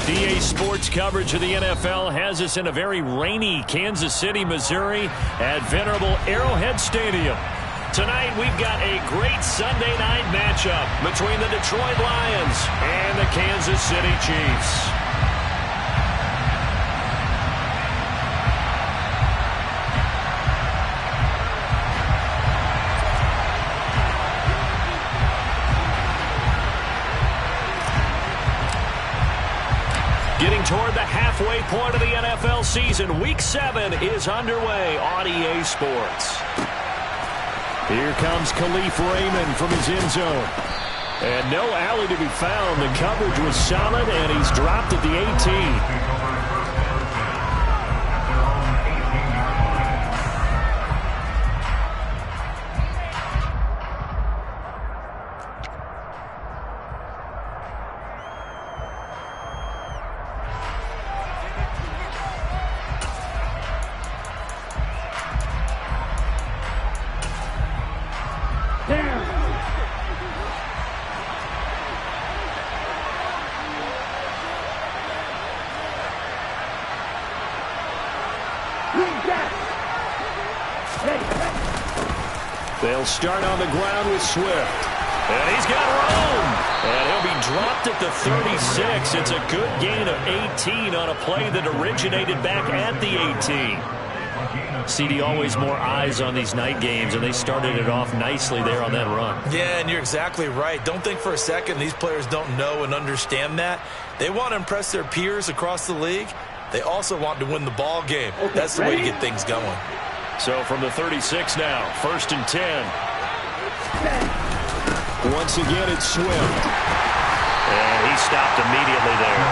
EA Sports coverage of the NFL has us in a very rainy Kansas City, Missouri at venerable Arrowhead Stadium. Tonight we've got a great Sunday night matchup between the Detroit Lions and the Kansas City Chiefs. Getting toward the halfway point of the NFL season, Week 7 is underway on EA Sports. Here comes Khalif Raymond from his end zone. And no alley to be found. The coverage was solid, and he's dropped at the 18. They'll start on the ground with Swift. And he's got room. And he'll be dropped at the 36. It's a good gain of 18 on a play that originated back at the 18. CD, always more eyes on these night games, and they started it off nicely there on that run. Yeah, and you're exactly right. Don't think for a second these players don't know and understand that. They want to impress their peers across the league. They also want to win the ball game. That's the way to get things going. So from the 36 now, 1st and 10. Once again, it's Swift. And he stopped immediately there.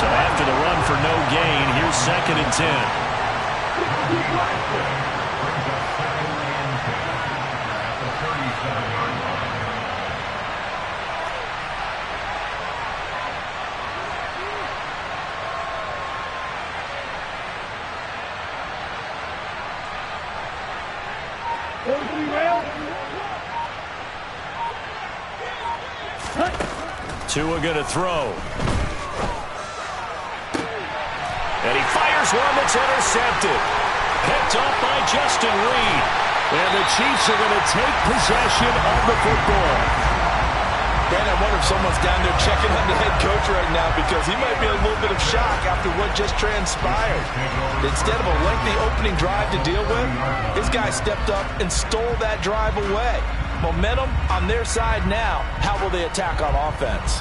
So after the run for no gain, here's 2nd and 10. Tua going to throw. And he fires one that's intercepted. Picked off by Justin Reed. And the Chiefs are going to take possession of the football. Man, I wonder if someone's down there checking on the head coach right now, because he might be in a little bit of shock after what just transpired. Instead of a lengthy opening drive to deal with, his guy stepped up and stole that drive away. Momentum on their side now. How will they attack on offense?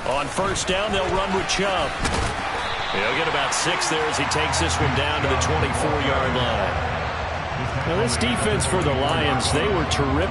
On 1st down, they'll run with Chubb. He'll get about 6 there as he takes this one down to the 24-yard line. Now, this defense for the Lions, they were terrific.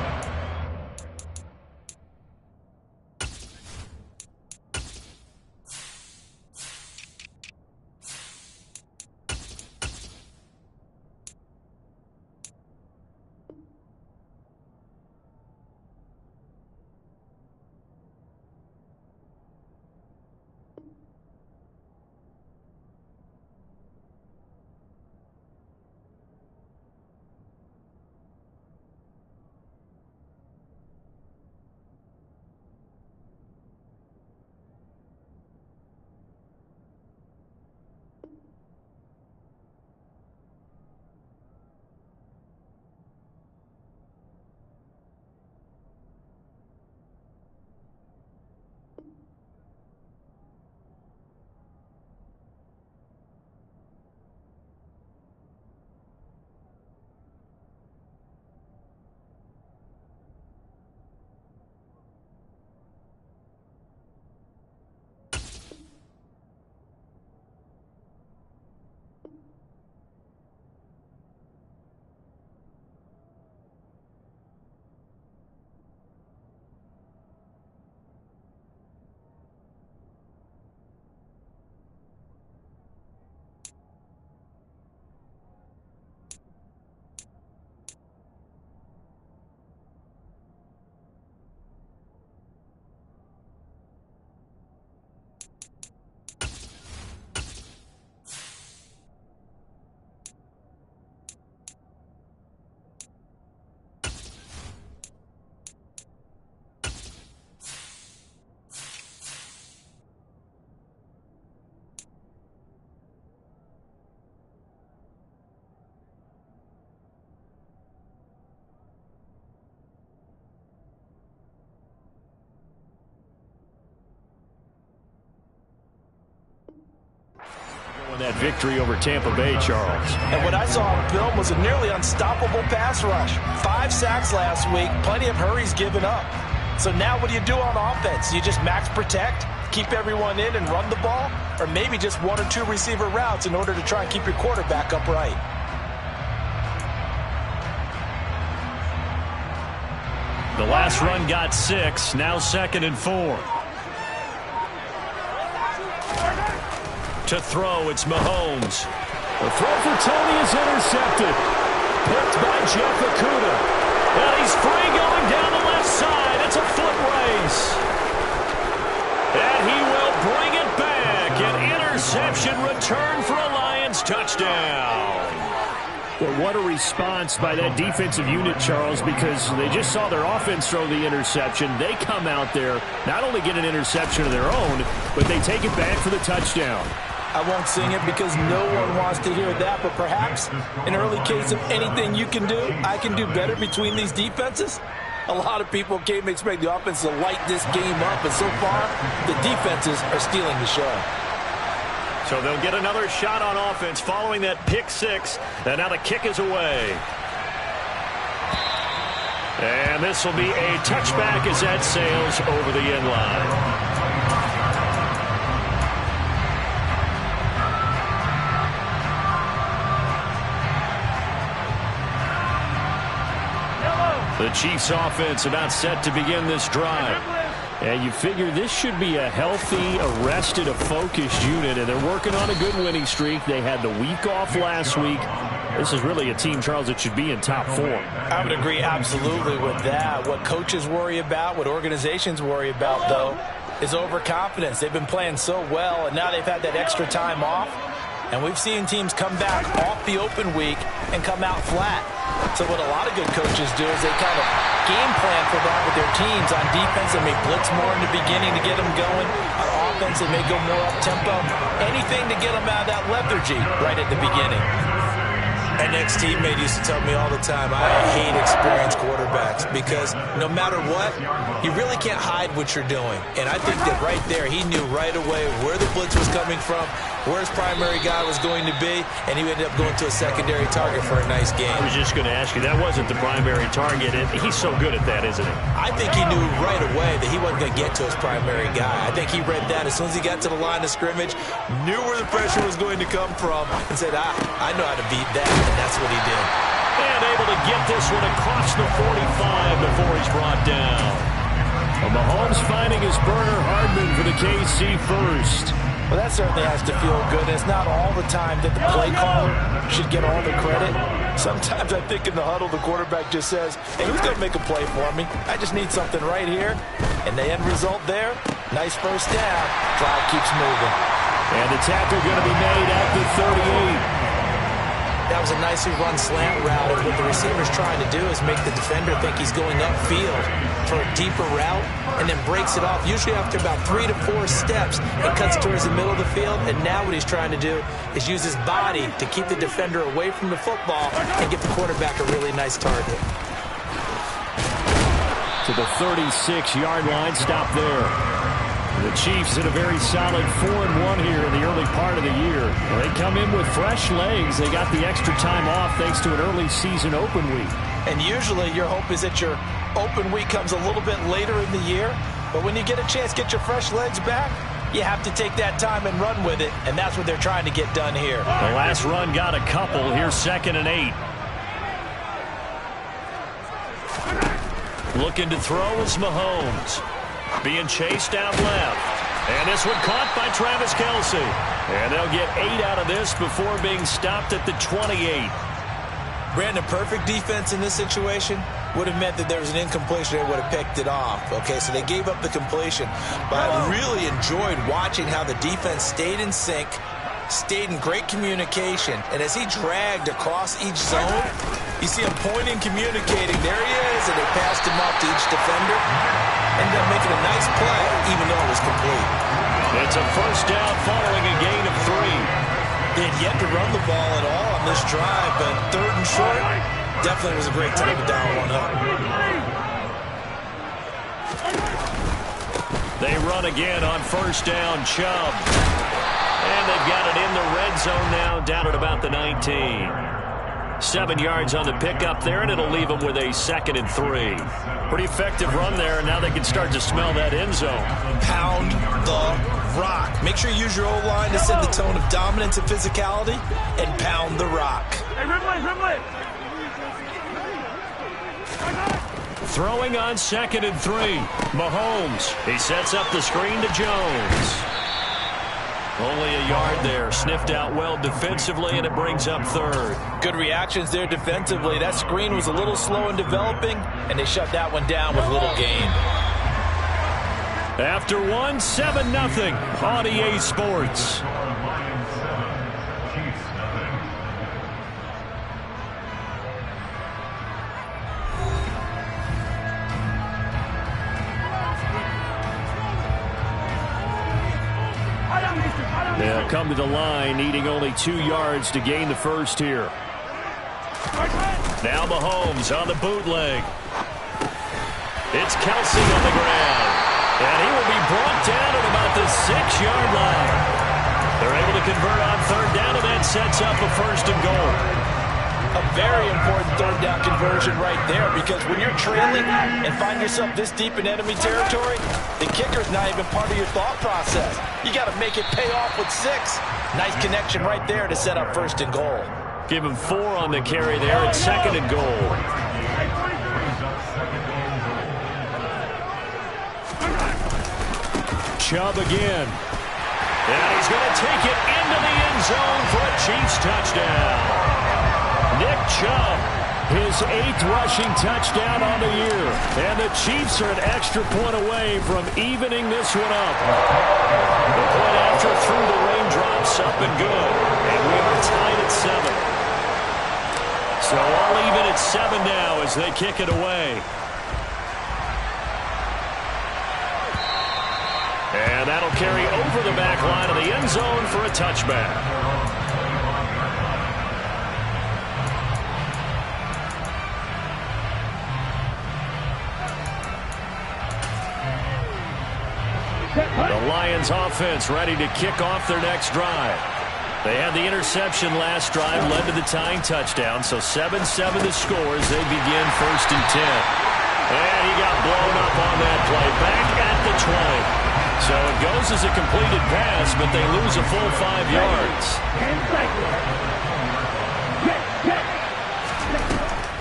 that victory over Tampa Bay, Charles. And what I saw on film was a nearly unstoppable pass rush. 5 sacks last week, plenty of hurries given up. So now what do you do on offense? You just max protect, keep everyone in and run the ball, or maybe just 1 or 2 receiver routes in order to try and keep your quarterback upright. The last run got 6, now 2nd and 4. To throw, it's Mahomes. The throw for Tony is intercepted. Picked by Jeff Okudah. And he's free going down the left side. It's a foot race. And he will bring it back. An interception return for a Lions touchdown. Well, what a response by that defensive unit, Charles, because they just saw their offense throw the interception. They come out there, not only get an interception of their own, but they take it back for the touchdown. I won't sing it because no one wants to hear that, but perhaps an early case of anything you can do, I can do better between these defenses. A lot of people came to expect the offense to light this game up, but so far, the defenses are stealing the show. So they'll get another shot on offense following that pick 6, and now the kick is away. And this will be a touchback as that sails over the end line. The Chiefs offense about set to begin this drive. And you figure this should be a healthy, arrested, a focused unit, and they're working on a good winning streak. They had the week off last week. This is really a team, Charles, that should be in top 4. I would agree absolutely with that. What coaches worry about, what organizations worry about, though, is overconfidence. They've been playing so well, and now they've had that extra time off. And we've seen teams come back off the open week and come out flat. So what a lot of good coaches do is they kind of game plan for that with their teams. On defense, they may blitz more in the beginning to get them going. On offense, they may go more up-tempo. Anything to get them out of that lethargy right at the beginning. An ex-teammate used to tell me all the time, I hate experienced quarterbacks because no matter what, you really can't hide what you're doing. And I think that right there, he knew right away where the blitz was coming from, where his primary guy was going to be, and he ended up going to a secondary target for a nice game. I was just going to ask you, that wasn't the primary target, and he's so good at that, isn't he? I think he knew right away that he wasn't going to get to his primary guy. I think he read that as soon as he got to the line of scrimmage, knew where the pressure was going to come from, and said, I know how to beat that, and that's what he did. And able to get this one across the 45 before he's brought down. Well, Mahomes finding his burner Hardman for the KC first. Well, that certainly has to feel good. It's not all the time that the play caller should get all the credit. Sometimes I think in the huddle, the quarterback just says, hey, who's going to make a play for me? I just need something right here. And the end result there, nice first down. Drive keeps moving. And the tackle going to be made at the 38. That was a nicely run slant route, and what the receiver's trying to do is make the defender think he's going upfield for a deeper route, and then breaks it off, usually after about 3 to 4 steps, and cuts towards the middle of the field, and now what he's trying to do is use his body to keep the defender away from the football and give the quarterback a really nice target. To the 36-yard line, stop there. The Chiefs in a very solid 4-1 here in the early part of the year. They come in with fresh legs. They got the extra time off thanks to an early season open week. And usually your hope is that your open week comes a little bit later in the year. But when you get a chance to get your fresh legs back, you have to take that time and run with it. And that's what they're trying to get done here. The last run got a couple. Here's 2nd and 8. Looking to throw is Mahomes. Being chased out left. And this one caught by Travis Kelce. And they'll get 8 out of this before being stopped at the 28. Brandon, perfect defense in this situation would have meant that there was an incompletion. They would have picked it off. Okay, so they gave up the completion. But I really enjoyed watching how the defense stayed in sync, stayed in great communication. And as he dragged across each zone, you see him pointing, communicating. There he is, and they passed him off to each defender. Ended up making a nice play, even though it was complete. It's a first down following a gain of 3. They had yet to run the ball at all on this drive, but 3rd and short definitely was a great time to dial one up. They run again on first down. Chubb. And they've got it in the red zone now, down at about the 19. 7 yards on the pickup there, and it'll leave them with a 2nd and 3. Pretty effective run there, and now they can start to smell that end zone. Pound the rock. Make sure you use your O-line to set the tone of dominance and physicality, and pound the rock. Throwing on 2nd and 3. Mahomes. He sets up the screen to Jones. Only a yard there. Sniffed out well defensively, and it brings up 3rd. Good reactions there defensively. That screen was a little slow in developing, and they shut that one down with little gain. After 1, 7-0 on EA Sports. They'll come to the line, needing only 2 yards to gain the first here. Now Mahomes on the bootleg. It's Kelsey on the ground. And he will be brought down at about the 6-yard line. They're able to convert on 3rd down, and that sets up a 1st and goal. A very important 3rd down conversion right there, because when you're trailing and find yourself this deep in enemy territory, the kicker's not even part of your thought process. You got to make it pay off with 6. Nice connection right there to set up 1st and goal. Give him 4 on the carry there at 2nd and goal. Chubb again. And he's going to take it into the end zone for a Chiefs touchdown. Nick Chubb, his 8th rushing touchdown on the year. And the Chiefs are an extra point away from evening this one up. The point after through the raindrops, up and good. And we are tied at 7. So all even at 7 now as they kick it away. And that'll carry over the back line of the end zone for a touchback. The Lions offense ready to kick off their next drive. They had the interception last drive, led to the tying touchdown, so 7-7 the score as they begin 1st and 10. And he got blown up on that play, back at the 20. So it goes as a completed pass, but they lose a full 5 yards.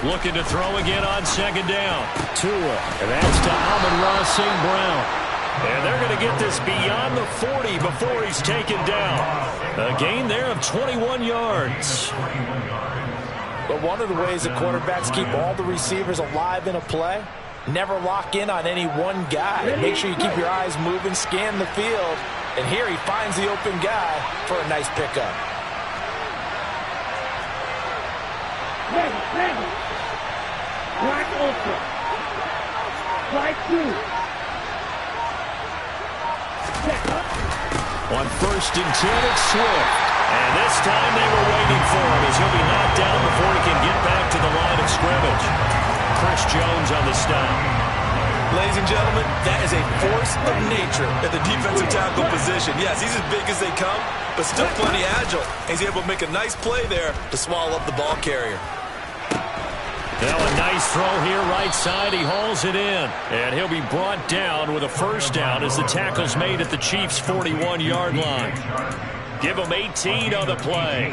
Looking to throw again on 2nd down. Tua, and that's to Amon-Ra St. Brown. And they're going to get this beyond the 40 before he's taken down. A gain there of 21 yards. But one of the ways the quarterbacks keep all the receivers alive in a play, never lock in on any one guy. Make sure you keep your eyes moving, scan the field. And here he finds the open guy for a nice pickup. Black Ultra. Black 2. On 1st and 10, it's Swift. And this time they were waiting for him as he'll be knocked down before he can get back to the line of scrimmage. Chris Jones on the stop. Ladies and gentlemen, that is a force of nature at the defensive tackle position. Yes, he's as big as they come, but still plenty agile. He's able to make a nice play there to swallow up the ball carrier. Now a nice throw here, right side. He hauls it in. And he'll be brought down with a 1st down as the tackle's made at the Chiefs' 41-yard line. Give them 18 on the play.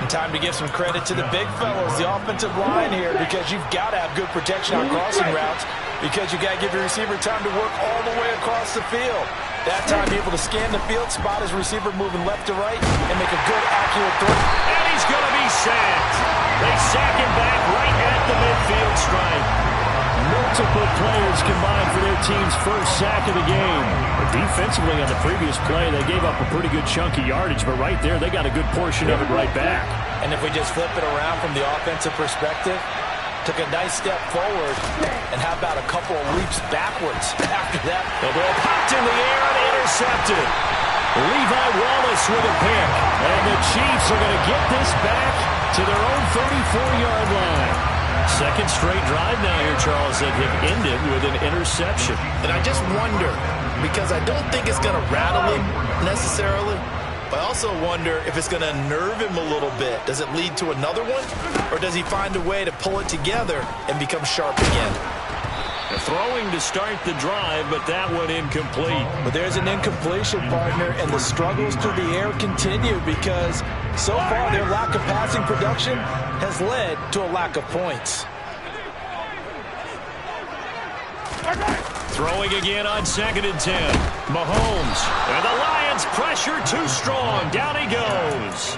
Time to give some credit to the big fellows, the offensive line here, because you've got to have good protection on crossing routes, because you've got to give your receiver time to work all the way across the field. That time, be able to scan the field, spot his receiver moving left to right, and make a good, accurate throw. And he's going to be sacked. They sack him back right at the midfield stripe. Multiple players combined for their team's 1st sack of the game. But defensively on the previous play, they gave up a pretty good chunk of yardage, but right there, they got a good portion of it right back. And if we just flip it around from the offensive perspective, took a nice step forward, and how about a couple of leaps backwards after that? The ball popped in the air and intercepted. Levi Wallace with a pick. And the Chiefs are going to get this back to their own 34-yard line. 2nd straight drive now here, Charles, that have ended with an interception. And I just wonder, because I don't think it's going to rattle him necessarily, But I also wonder if it's going to unnerve him a little bit. Does it lead to another one? Or does he find a way to pull it together and become sharp again? Throwing to start the drive, but that one incomplete. But there's an incompletion, partner, and the struggles through the air continue because so far their lack of passing production has led to a lack of points. Throwing again on 2nd and 10. Mahomes. And the Lions pressure too strong. Down he goes.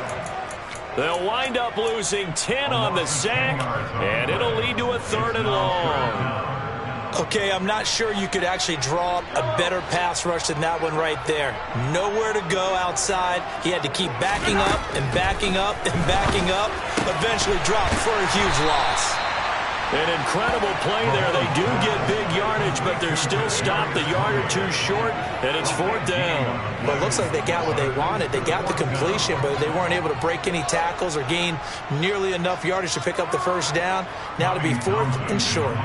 They'll wind up losing 10 on the sack, and it'll lead to a 3rd and long. Okay, I'm not sure you could actually draw up a better pass rush than that one right there. Nowhere to go outside. He had to keep backing up and backing up and backing up. Eventually dropped for a huge loss. An incredible play there. They do get big yardage, but they're still stopped a yard or two short, and it's 4th down. But it looks like they got what they wanted. They got the completion, but they weren't able to break any tackles or gain nearly enough yardage to pick up the 1st down. Now to be 4th and short.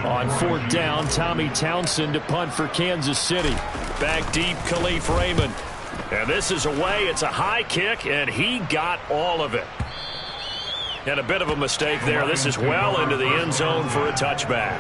On 4th down, Tommy Townsend to punt for Kansas City. Back deep, Khalif Raymond. And this is away. It's a high kick, and he got all of it. And a bit of a mistake there. This is well into the end zone for a touchback.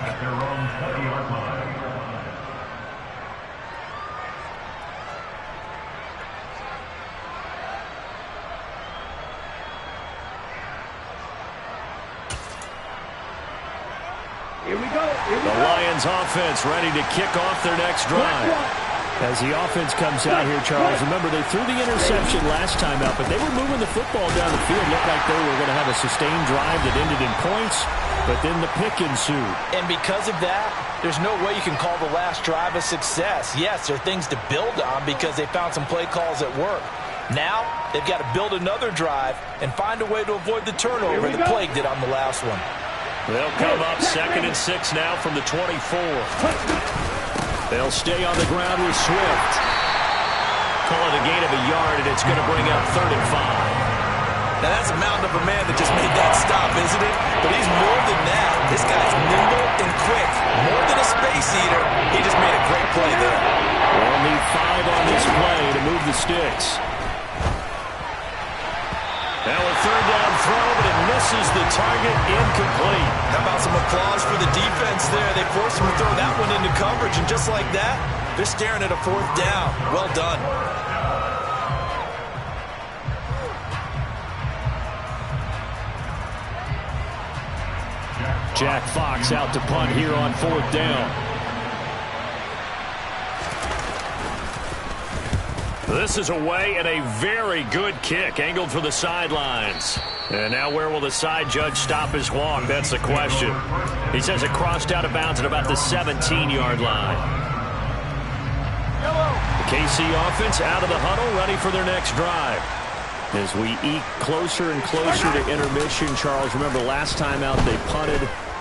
Here we go. The Lions offense ready to kick off their next drive. As the offense comes out here, Charles, remember they threw the interception last time out, but they were moving the football down the field. Looked like they were going to have a sustained drive that ended in points, but then the pick ensued. And because of that, there's no way you can call the last drive a success. Yes, there are things to build on because they found some play calls at work. Now, they've got to build another drive and find a way to avoid the turnover that plagued it on the last one. They'll come up 2nd and 6 now from the 24. They'll stay on the ground with Swift. Call it a gain of a yard, and it's going to bring up 3rd and 5. Now, that's a mountain of a man that just made that stop, isn't it? But he's more than that. This guy's nimble and quick. More than a space eater. He just made a great play there. We'll need 5 on this play to move the sticks. Now a 3rd down throw, but it misses the target, incomplete. How about some applause for the defense there? They forced him to throw that one into coverage, and just like that, they're staring at a 4th down. Well done. Jack Fox out to punt here on 4th down. This is away, and a very good kick angled for the sidelines. And now where will the side judge stop his walk? That's the question. He says it crossed out of bounds at about the 17-yard line. The KC offense out of the huddle, ready for their next drive. As we eke closer and closer to intermission, Charles, remember last time out they punted.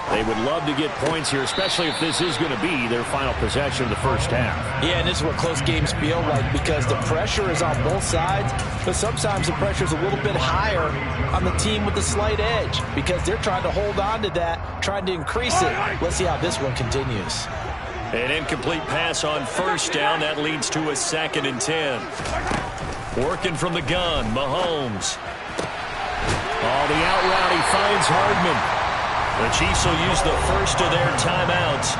They would love to get points here, especially if this is going to be their final possession of the first half. Yeah, and this is what close games feel like because the pressure is on both sides, but sometimes the pressure is a little bit higher on the team with the slight edge because they're trying to hold on to that, trying to increase it. Let's see how this one continues. An incomplete pass on 1st down. That leads to a 2nd and 10. Working from the gun, Mahomes. The out route, he finds Hardman. The Chiefs will use the first of their timeouts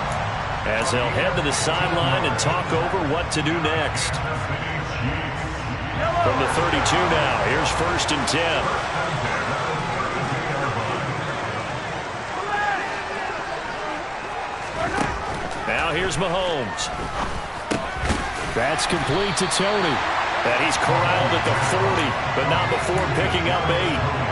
as they'll head to the sideline and talk over what to do next. From the 32 now, here's 1st and 10. Now here's Mahomes. That's complete to Tony. And he's corralled at the 40, but not before picking up 8.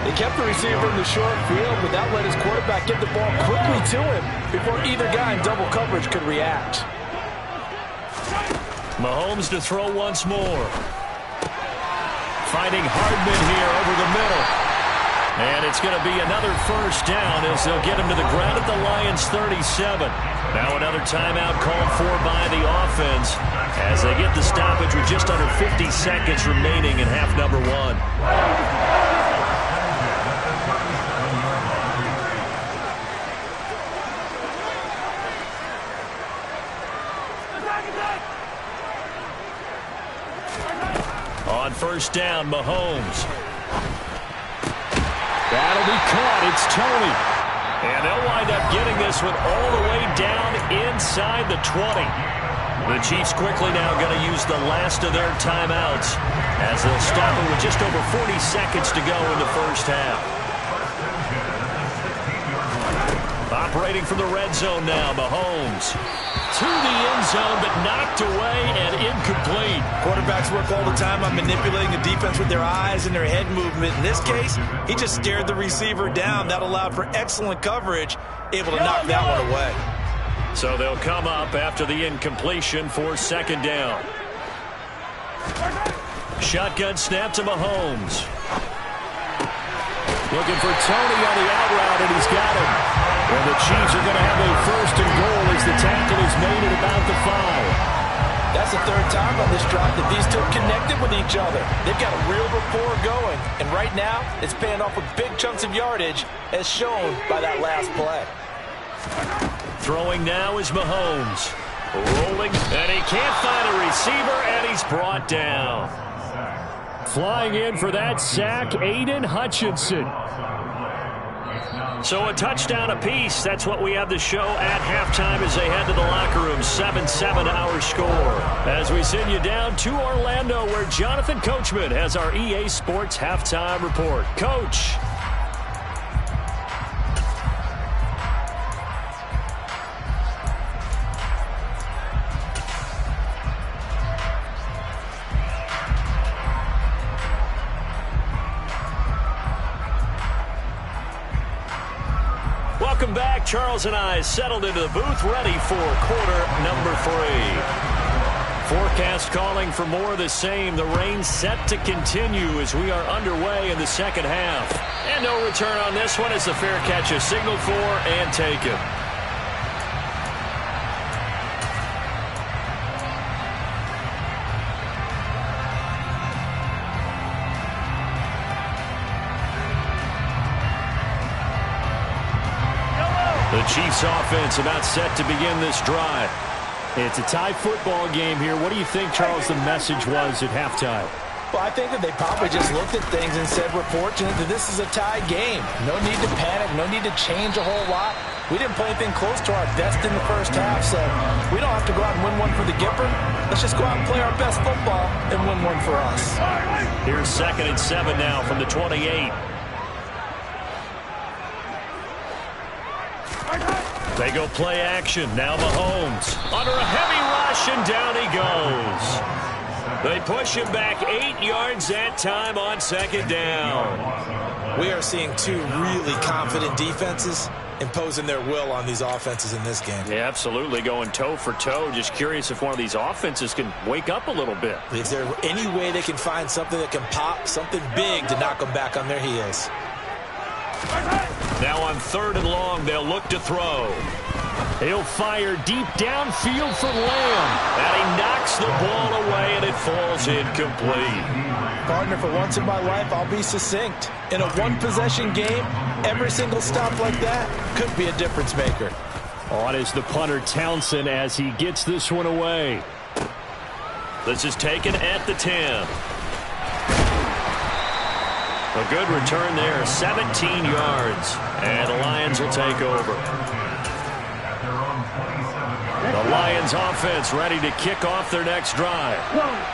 They kept the receiver in the short field, but that let his quarterback get the ball quickly to him before either guy in double coverage could react. Mahomes to throw once more. Finding Hardman here over the middle. And it's going to be another 1st down as they'll get him to the ground at the Lions' 37. Now another timeout called for by the offense as they get the stoppage with just under 50 seconds remaining in half number 1. first down. Mahomes. That'll be caught. It's Tony. And they'll wind up getting this one all the way down inside the 20. The Chiefs quickly now going to use the last of their timeouts as they'll stop it with just over 40 seconds to go in the first half. Operating from the red zone now, Mahomes. To the end zone, but knocked away and incomplete. Quarterbacks work all the time on manipulating the defense with their eyes and their head movement. In this case, he just stared the receiver down. That allowed for excellent coverage, able to knock that one away. So they'll come up after the incompletion for second down. Shotgun snap to Mahomes. Looking for Tony on the out route, and he's got him. And the Chiefs are going to have a first and goal as the tackle is made at about the 5. That's the third time on this drive that these two have connected with each other. They've got a real rapport going. And right now, it's paying off with big chunks of yardage, as shown by that last play. Throwing now is Mahomes. Rolling, and he can't find a receiver, and he's brought down. Flying in for that sack, Aiden Hutchinson. So a touchdown apiece. That's what we have to show at halftime as they head to the locker room. 7-7 our score. As we send you down to Orlando, where Jonathan Coachman has our EA Sports halftime report. Coach. Welcome back. Charles and I settled into the booth, ready for quarter number 3. Forecast calling for more of the same. The rain set to continue as we are underway in the second half. And no return on this one as the fair catch is signaled for and taken. The Chiefs offense about set to begin this drive. It's a tie football game here. What do you think, Charles, the message was at halftime? Well, I think that they probably just looked at things and said, we're fortunate that this is a tie game. No need to panic, no need to change a whole lot. We didn't play anything close to our best in the first half, so we don't have to go out and win one for the Gipper. Let's just go out and play our best football and win one for us. Here's 2nd and 7 now from the 28. They go play action. Now Mahomes under a heavy rush, and down he goes. They push him back 8 yards that time on second down. We are seeing two really confident defenses imposing their will on these offenses in this game. Yeah, absolutely, going toe for toe. Just curious if one of these offenses can wake up a little bit. Is there any way they can find something that can pop, something big to knock them back on their heels? Now on 3rd and long, they'll look to throw. He'll fire deep downfield for Lamb. And he knocks the ball away, and it falls incomplete. Partner, for once in my life, I'll be succinct. In a one-possession game, every single stop like that could be a difference maker. On is the punter, Townsend, as he gets this one away. This is taken at the 10. A good return there, 17 yards. And the Lions will take over. The Lions offense ready to kick off their next drive.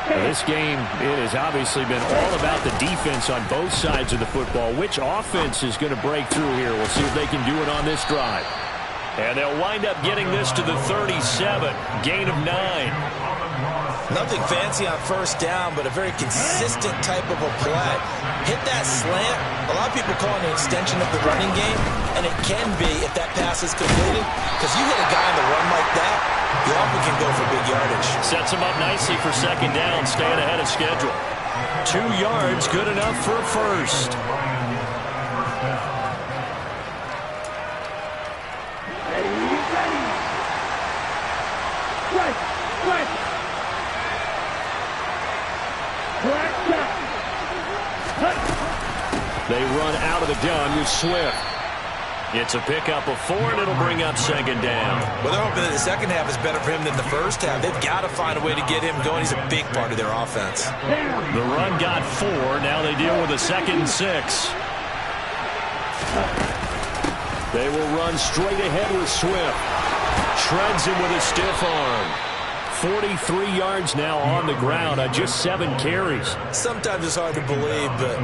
This game, it has obviously been all about the defense on both sides of the football. Which offense is going to break through here? We'll see if they can do it on this drive. And they'll wind up getting this to the 37, gain of 9. Nothing fancy on first down, but a very consistent type of a play. Hit that slant. A lot of people call it an extension of the running game, and it can be if that pass is completed, because you hit a guy on the run like that, you often can go for big yardage. Sets him up nicely for second down, staying ahead of schedule. 2 yards, good enough for a first. They run out of the gun with Swift. It's a pickup of 4, and it'll bring up second down. Well, they're hoping that the second half is better for him than the first half. They've got to find a way to get him going. He's a big part of their offense. The run got 4. Now they deal with a 2nd and 6. They will run straight ahead with Swift. Shreds him with a stiff arm. 43 yards now on the ground on just 7 carries. Sometimes it's hard to believe, but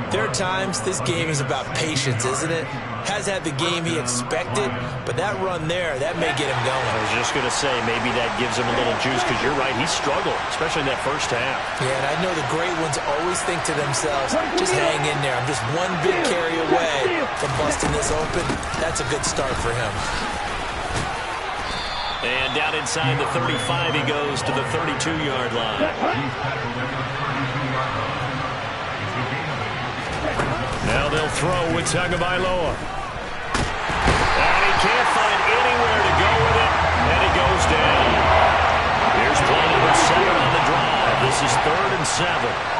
there are times this game is about patience, isn't it? Has had the game he expected, but that run there, that may get him going. I was just going to say, maybe that gives him a little juice, because you're right, he struggled, especially in that first half. Yeah, and I know the great ones always think to themselves, just hang in there. I'm just one big carry away from busting this open. That's a good start for him. And down inside the 35, he goes to the 32-yard line. Now they'll throw with Tagovailoa. And he can't find anywhere to go with it, and he goes down. Here's play number 7 on the drive. This is 3rd and 7.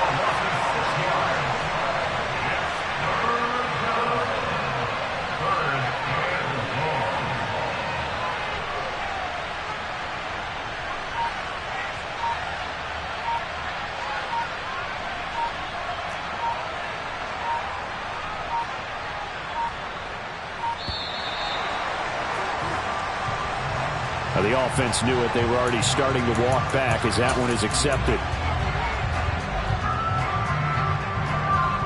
The offense knew it. They were already starting to walk back as that one is accepted.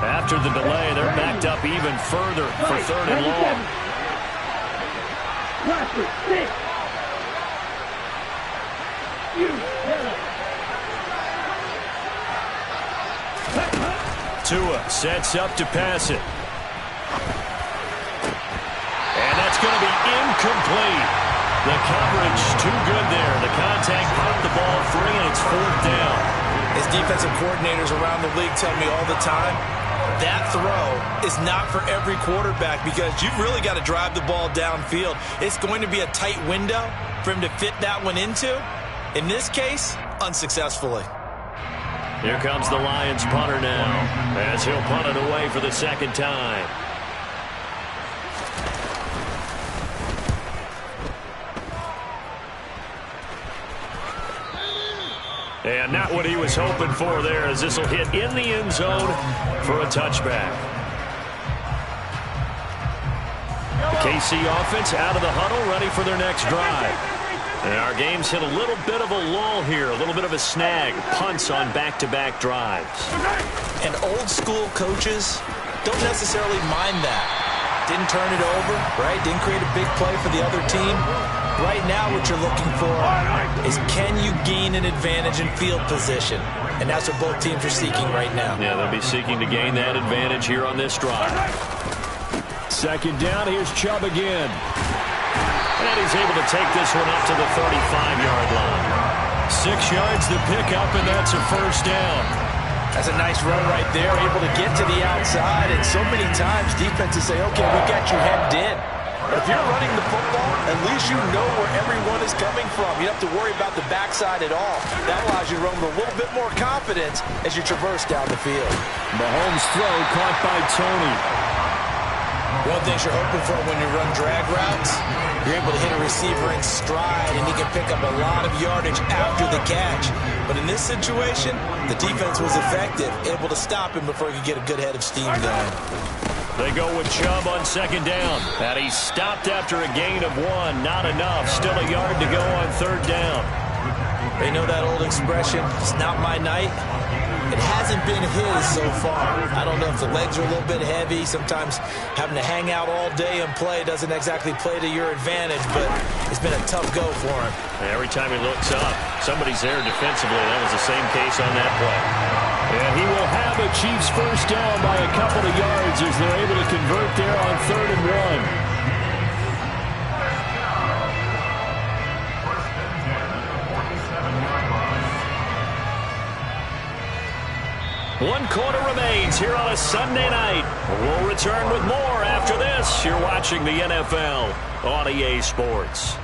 After the delay, they're backed up even further for 3rd and long. Tua sets up to pass it. And that's going to be incomplete. The coverage too good there. The contact popped the ball free, and it's 4th down. As defensive coordinators around the league tell me all the time, that throw is not for every quarterback, because you've really got to drive the ball downfield. It's going to be a tight window for him to fit that one into. In this case, unsuccessfully. Here comes the Lions punter now, as he'll punt it away for the 2nd time. And not what he was hoping for there, as this will hit in the end zone for a touchback. KC offense out of the huddle, ready for their next drive. And our game's hit a little bit of a lull here, a little bit of a snag. Punts on back-to-back drives. And old school coaches don't necessarily mind that. Didn't turn it over, right? Didn't create a big play for the other team. Right now what you're looking for is, can you gain an advantage in field position? And that's what both teams are seeking right now. Yeah, they'll be seeking to gain that advantage here on this drive. 2nd down, here's Chubb again. And he's able to take this one up to the 35-yard line. 6 yards to pick up, and that's a 1st down. That's a nice run right there, able to get to the outside. And so many times defenses say, okay, we got you hemmed in. If you're running the football, at least you know where everyone is coming from. You don't have to worry about the backside at all. That allows you to run with a little bit more confidence as you traverse down the field. Mahomes' throw caught by Tony. One thing you're hoping for when you run drag routes, you're able to hit a receiver in stride, and he can pick up a lot of yardage after the catch. But in this situation, the defense was effective, able to stop him before he could get a good head of steam going. They go with Chubb on 2nd down. And he's stopped after a gain of 1. Not enough. Still a yard to go on 3rd down. They know that old expression, it's not my night. It hasn't been his so far. I don't know if the legs are a little bit heavy. Sometimes having to hang out all day and play doesn't exactly play to your advantage, but it's been a tough go for him. Every time he looks up, somebody's there defensively. That was the same case on that play. And he will have a Chiefs 1st down by a couple of yards as they're able to convert there on 3rd and 1. One quarter remains here on a Sunday night. We'll return with more after this. You're watching the NFL on EA Sports.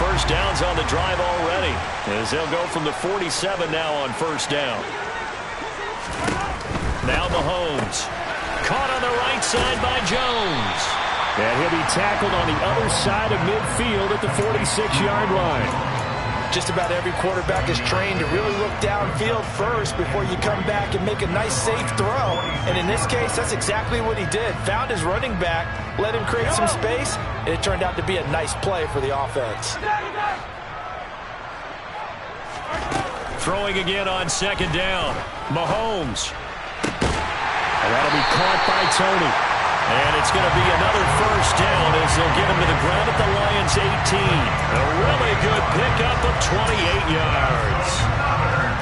first downs on the drive already, as they'll go from the 47 now on first down. Now Mahomes. Caught on the right side by Jones. And he'll be tackled on the other side of midfield at the 46-yard line. Just about every quarterback is trained to really look downfield first before you come back and make a nice, safe throw. And in this case, that's exactly what he did. Found his running back, let him create some space, and it turned out to be a nice play for the offense. Throwing again on second down. Mahomes. And that'll be caught by Tony. And it's going to be another first down as they'll get him to the ground at the Lions' 18. A really good pickup of 28 yards.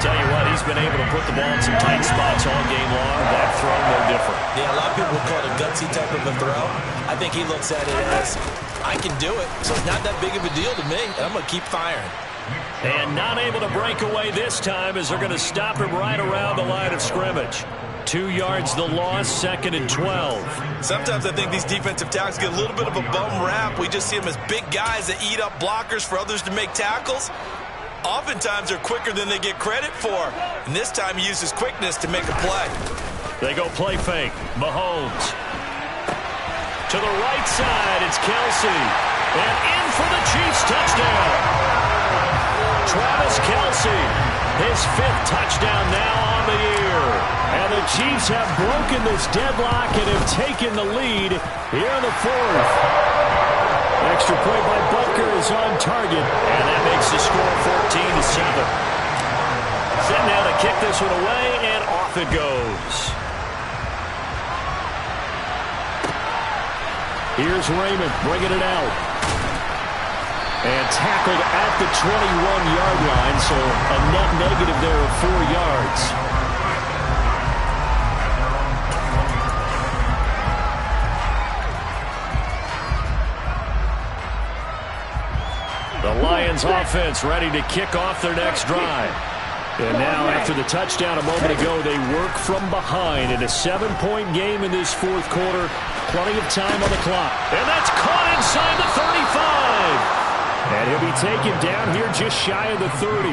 Tell you what, he's been able to put the ball in some tight spots all game long. That throw, no different. Yeah, a lot of people would call it a gutsy type of a throw. I think he looks at it as, I can do it, so it's not that big of a deal to me, and I'm going to keep firing. And not able to break away this time as they're going to stop him right around the line of scrimmage. 2 yards the loss, 2nd and 12. Sometimes I think these defensive tackles get a little bit of a bum rap. We just see them as big guys that eat up blockers for others to make tackles. Oftentimes they're quicker than they get credit for. And this time he uses quickness to make a play. They go play fake. Mahomes. To the right side, it's Kelsey. And in for the Chiefs touchdown. Travis Kelsey, his 5th touchdown now on the year. And the Chiefs have broken this deadlock and have taken the lead here in the 4th. Extra point by Butker is on target, and that makes the score 14-7. Set now to kick this one away, and off it goes. Here's Raymond bringing it out. And tackled at the 21-yard line, so a net negative there of 4 yards. The Lions offense ready to kick off their next drive. And now after the touchdown a moment ago, they work from behind in a 7-point game in this 4th quarter. Plenty of time on the clock. And that's caught inside the 35. And he'll be taken down here just shy of the 30.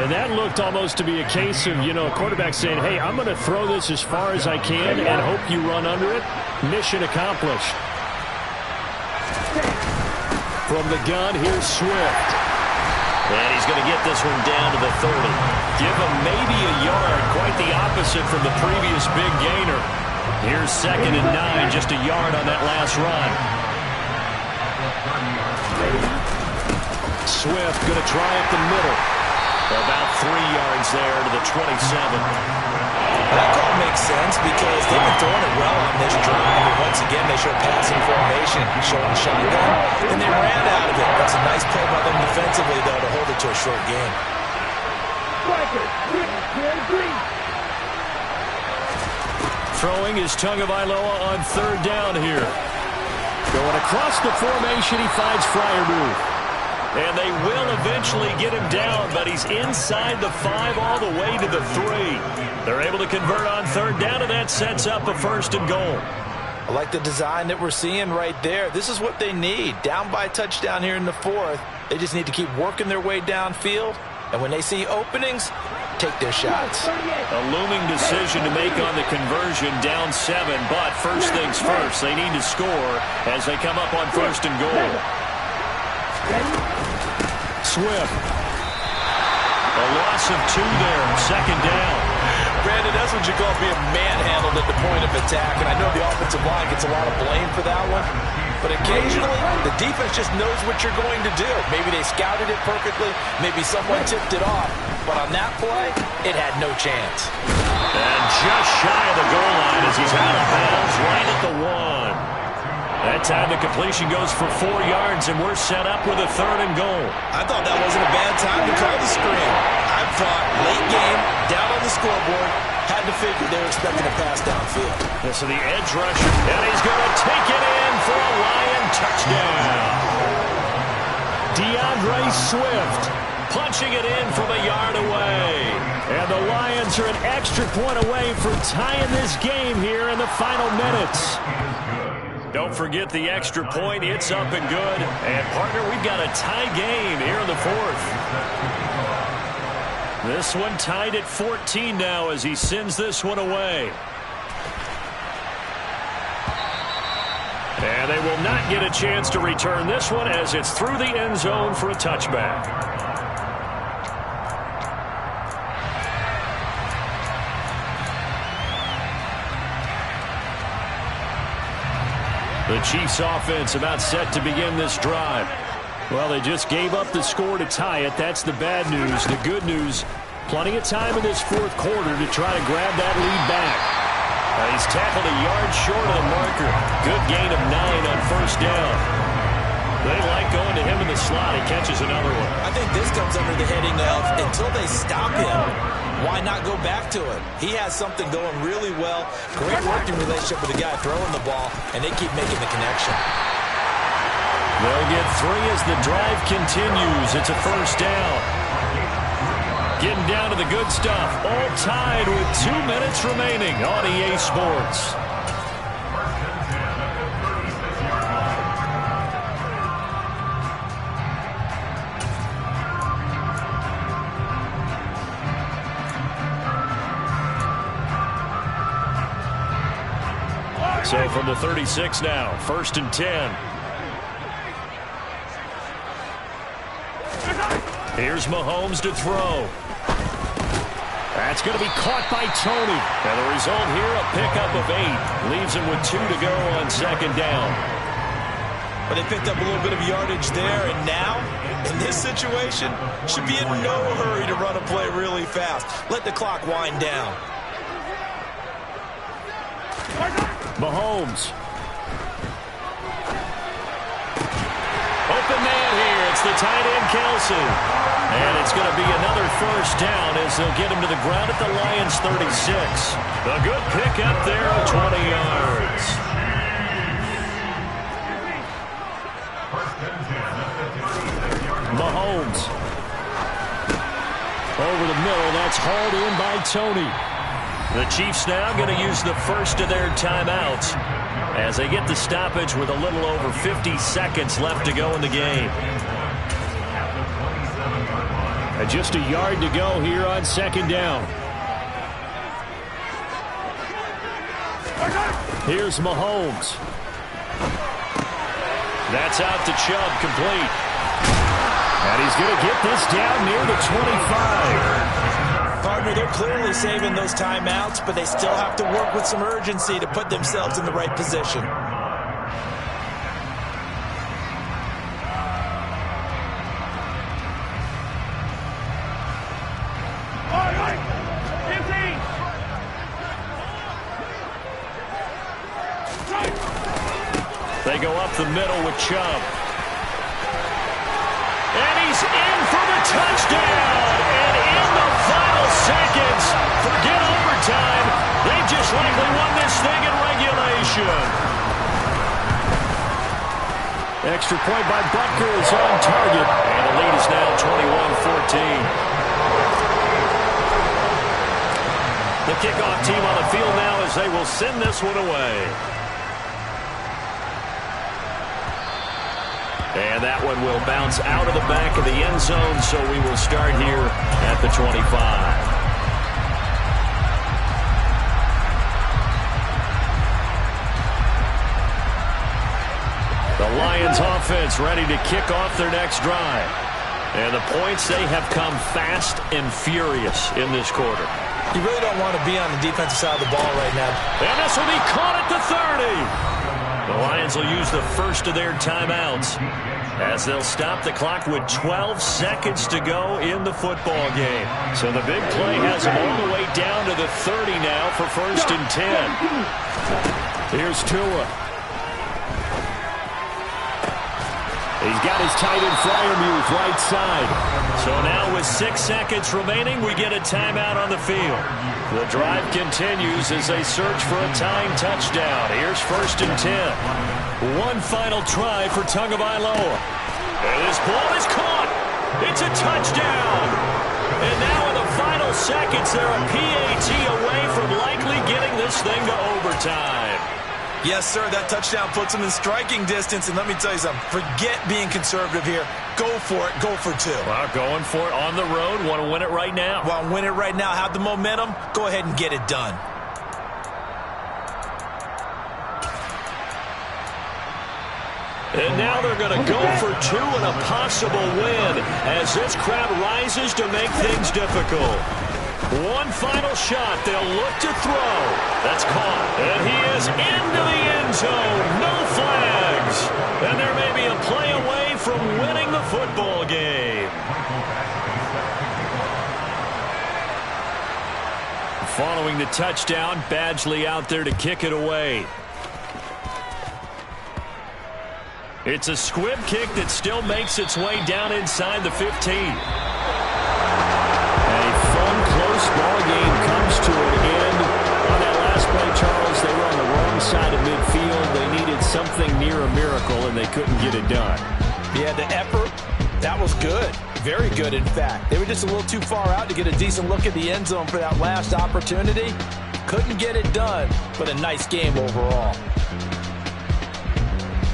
And that looked almost to be a case of, a quarterback saying, hey, I'm going to throw this as far as I can and hope you run under it. Mission accomplished. From the gun, here's Swift. And he's going to get this one down to the 30. Give him maybe a yard, quite the opposite from the previous big gainer. Here's 2nd and 9, just a yard on that last run. Swift going to try up the middle. About 3 yards there to the 27. That call makes sense because they've been throwing it well on this drive. And once again, they show passing formation, showing shotgun, and they ran out of it. That's a nice play by them defensively, though, to hold it to a short game. Throwing is Tagovailoa on 3rd down here. Going across the formation, he finds Freiermuth. And they will eventually get him down, but he's inside the 5 all the way to the 3. They're able to convert on 3rd down, and that sets up a 1st and goal. I like the design that we're seeing right there. This is what they need. Down by a touchdown here in the 4th. They just need to keep working their way downfield. And when they see openings, take their shots. A looming decision to make on the conversion, down 7. But first things first, they need to score as they come up on 1st and goal. Swift. A loss of 2 there, 2nd down. Brandon, that's what you call being manhandled at the point of attack. And I know the offensive line gets a lot of blame for that one. But occasionally, the defense just knows what you're going to do. Maybe they scouted it perfectly. Maybe someone tipped it off. But on that play, it had no chance. And just shy of the goal line as he's out of bounds right at the 1. That time the completion goes for 4 yards, and we're set up with a 3rd and goal. I thought that wasn't a bad time to call the screen. I thought late game, down on the scoreboard, had to figure they were expecting a pass downfield. This is the edge rusher, and he's going to take it in for a Lion touchdown. DeAndre Swift punching it in from a yard away. And the Lions are an extra point away from tying this game here in the final minutes. Don't forget the extra point. It's up and good. And, partner, we've got a tie game here in the fourth. This one tied at 14 now as he sends this one away. And they will not get a chance to return this one as it's through the end zone for a touchback. The Chiefs offense about set to begin this drive. Well, they just gave up the score to tie it. That's the bad news. The good news, plenty of time in this fourth quarter to try to grab that lead back. He's tackled a yard short of the marker. Good gain of 9 on first down. They like going to him in the slot. He catches another one. I think this comes under the heading of until they stop him, why not go back to it? He has something going really well. Great working relationship with the guy throwing the ball, and they keep making the connection. They'll get 3 as the drive continues. It's a first down. Getting down to the good stuff. All tied with 2 minutes remaining on EA Sports. So from the 36 now, 1st and 10. Here's Mahomes to throw. That's going to be caught by Tony. And the result here, a pickup of 8. Leaves him with 2 to go on second down. But they picked up a little bit of yardage there, and now, in this situation, should be in no hurry to run a play really fast. Let the clock wind down. Mahomes. Open man here. It's the tight end, Kelsey. And it's going to be another first down as they'll get him to the ground at the Lions' 36. A good pick up there of 20 yards. Mahomes. Over the middle. That's hauled in by Tony. The Chiefs now going to use the first of their timeouts as they get the stoppage with a little over 50 seconds left to go in the game. And just a yard to go here on second down. Here's Mahomes. That's out to Chubb, complete. And he's going to get this down near the 25. Partner, they're clearly saving those timeouts, but they still have to work with some urgency to put themselves in the right position. They go up the middle with Chubb. And he's in for the touchdown. And in the final seconds, forget overtime. They just likely won this thing in regulation. Extra point by Butker is on target. And the lead is now 21-14. The kickoff team on the field now as they will send this one away. And that one will bounce out of the back of the end zone, so we will start here at the 25. The Lions offense ready to kick off their next drive. And the points, they have come fast and furious in this quarter. You really don't want to be on the defensive side of the ball right now. And this will be caught at the 30. The Lions will use the first of their timeouts as they'll stop the clock with 12 seconds to go in the football game. So the big play has them all the way down to the 30 now for 1st and 10. Here's Tua. He's got his tight end Freiermuth right side. So now with 6 seconds remaining, we get a timeout on the field. The drive continues as they search for a tying touchdown. Here's 1st and 10. One final try for Tagovailoa. And this ball is caught. It's a touchdown. And now in the final seconds, they're a PAT away from likely getting this thing to overtime. Yes, sir. That touchdown puts them in striking distance. And let me tell you something. Forget being conservative here. Go for it. Go for 2. Well, going for it on the road. Want to win it right now. Want to win it right now. Have the momentum. Go ahead and get it done. And now they're going to go for 2 and a possible win as this crowd rises to make things difficult. One final shot. They'll look to throw. That's caught. And he is into the end zone. No flags. And there may be a play away from winning the football game. Following the touchdown, Badgley out there to kick it away. It's a squib kick that still makes its way down inside the 15. A fun, close ball game comes to an end. On that last play, Charles, they were on the wrong side of midfield. They needed something near a miracle, and they couldn't get it done. Yeah, the effort, that was good. Very good, in fact. They were just a little too far out to get a decent look at the end zone for that last opportunity. Couldn't get it done, but a nice game overall.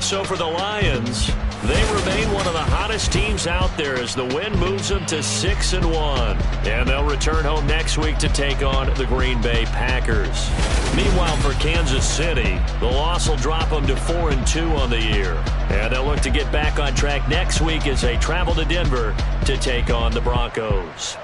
So for the Lions, they remain one of the hottest teams out there as the win moves them to 6-1. And they'll return home next week to take on the Green Bay Packers. Meanwhile, for Kansas City, the loss will drop them to 4-2 on the year. And they'll look to get back on track next week as they travel to Denver to take on the Broncos.